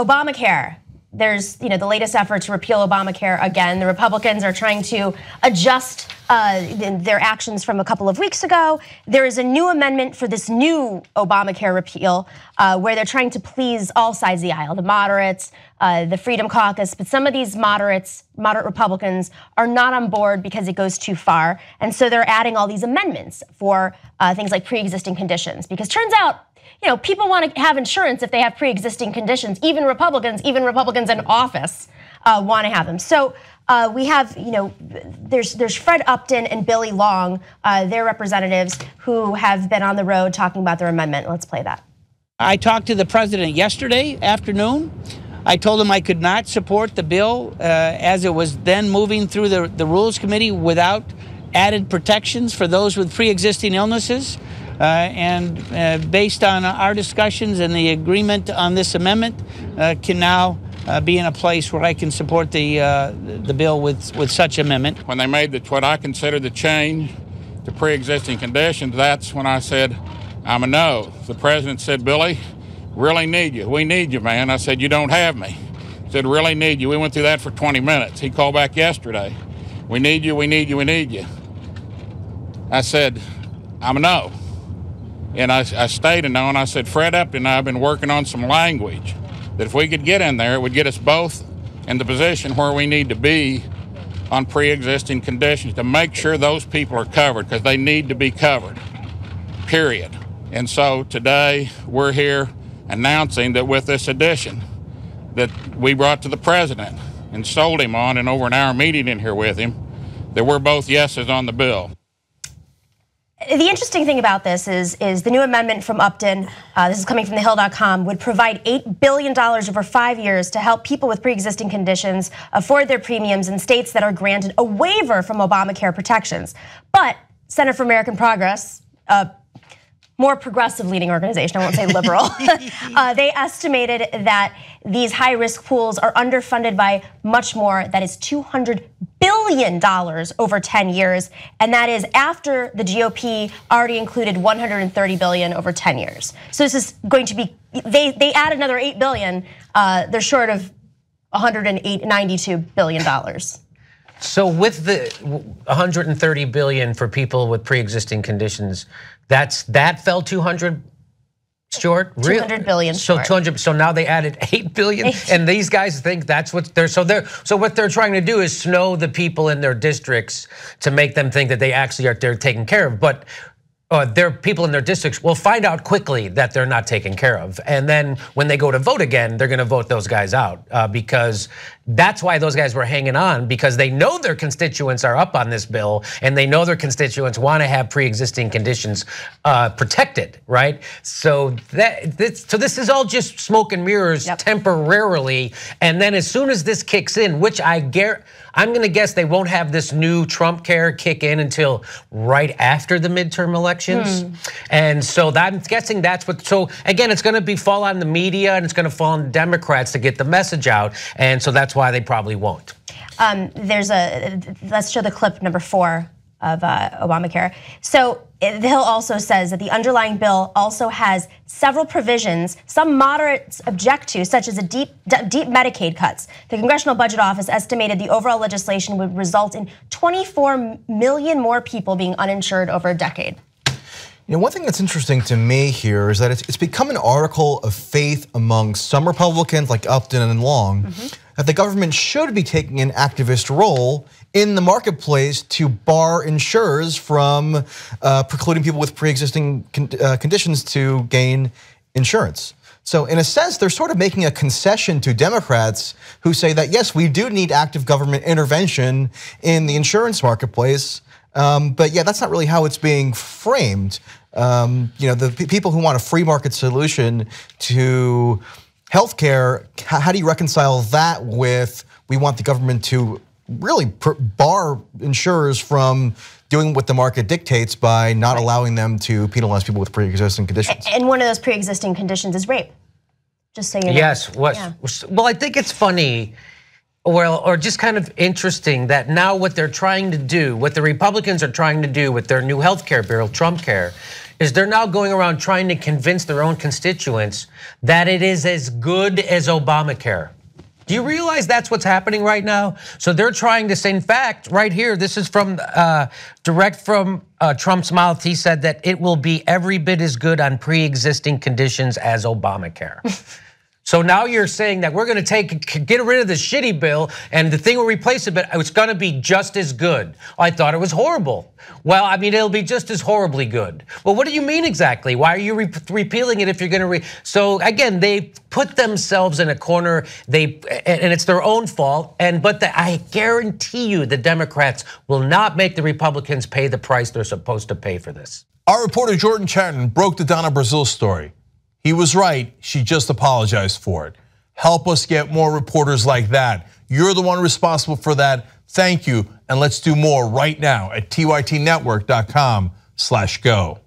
Obamacare. There's the latest effort to repeal Obamacare again. The Republicans are trying to adjust their actions from a couple of weeks ago. There is a new amendment for this new Obamacare repeal where they're trying to please all sides of the aisle, the moderates, the Freedom Caucus, but some of these moderate Republicans are not on board because it goes too far. And so they're adding all these amendments for things like pre-existing conditions, because turns out people want to have insurance if they have pre-existing conditions. Even Republicans in office want to have them. So we have, there's Fred Upton and Billy Long, their representatives who have been on the road talking about their amendment. Let's play that. I talked to the president yesterday afternoon. I told him I could not support the bill as it was then moving through the Rules Committee without added protections for those with pre-existing illnesses. And based on our discussions and the agreement on this amendment, can now be in a place where I can support the bill with such amendment. When they made what I consider the change to pre-existing conditions, that's when I said I'm a no. The president said, Billy, really need you. We need you, man. I said, you don't have me. He said, really need you. We went through that for 20 minutes. He called back yesterday. We need you, we need you, we need you. I said, I'm a no. And I stayed a no, and I said, Fred Upton and I have been working on some language that if we could get in there, it would get us both in the position where we need to be on pre-existing conditions to make sure those people are covered, because they need to be covered, period. And so today we're here announcing that with this addition that we brought to the president and sold him on in over an hour meeting in here with him, that we're both yeses on the bill. The interesting thing about this is the new amendment from Upton, this is coming from thehill.com, would provide $8 billion over 5 years to help people with pre-existing conditions afford their premiums in states that are granted a waiver from Obamacare protections. But Center for American Progress, more progressive-leaning organization, I won't say liberal, they estimated that these high-risk pools are underfunded by much more. That is $200 billion over 10 years, and that is after the GOP already included $130 billion over 10 years. So this is going to be, they add another $8 billion, they're short of $92 billion. So with the $130 billion for people with pre-existing conditions, that fell 200 short. 200 billion short. So 200. So now they added 8 billion, and these guys think that's what they're. So what they're trying to do is snow the people in their districts to make them think that they actually are taken care of, but. Their people in their districts will find out quickly that they're not taken care of. And then when they go to vote again, they're gonna vote those guys out because that's why those guys were hanging on, because they know their constituents are up on this bill and they know their constituents wanna have pre-existing conditions protected, right? So this is all just smoke and mirrors temporarily. And then as soon as this kicks in, which I'm gonna guess they won't have this new Trump care kick in until right after the midterm elections. And so I'm guessing that's what, so again, it's gonna fall on the media and it's gonna fall on Democrats to get the message out. And so that's why they probably won't. Let's show the clip number 4 of Obamacare. So the Hill also says that the underlying bill also has several provisions some moderates object to, such as deep Medicaid cuts. The Congressional Budget Office estimated the overall legislation would result in 24 million more people being uninsured over a decade. One thing that's interesting to me here is that it's become an article of faith among some Republicans like Upton and Long that the government should be taking an activist role in the marketplace to bar insurers from precluding people with pre-existing conditions to gain insurance. So in a sense, they're sort of making a concession to Democrats who say that, yes, we do need active government intervention in the insurance marketplace. But yeah, that's not really how it's being framed. The people who want a free market solution to healthcare, how do you reconcile that with we want the government to really bar insurers from doing what the market dictates by not allowing them to penalize people with pre-existing conditions? And one of those pre-existing conditions is rape. Just so you know. Yes. Well, I think it's funny. Or just kind of interesting that now what they're trying to do, what the Republicans are trying to do with their new health care bill, Trump Care, is they're now going around trying to convince their own constituents that it is as good as Obamacare. Do you realize that's what's happening right now? So they're trying to say, in fact, right here, this is from direct from Trump's mouth. He said that it will be every bit as good on pre-existing conditions as Obamacare. So now you're saying that we're going to get rid of the shitty bill and the thing will replace it, but it's going to be just as good. I thought it was horrible. Well, I mean, it'll be just as horribly good. Well, what do you mean exactly? Why are you repealing it if you're going to So again, they put themselves in a corner. And it's their own fault. But I guarantee you, the Democrats will not make the Republicans pay the price they're supposed to pay for this. Our reporter Jordan Chatton broke the Donna Brazile story. He was right, she just apologized for it. Help us get more reporters like that. You're the one responsible for that. Thank you, and let's do more right now at tytnetwork.com/go.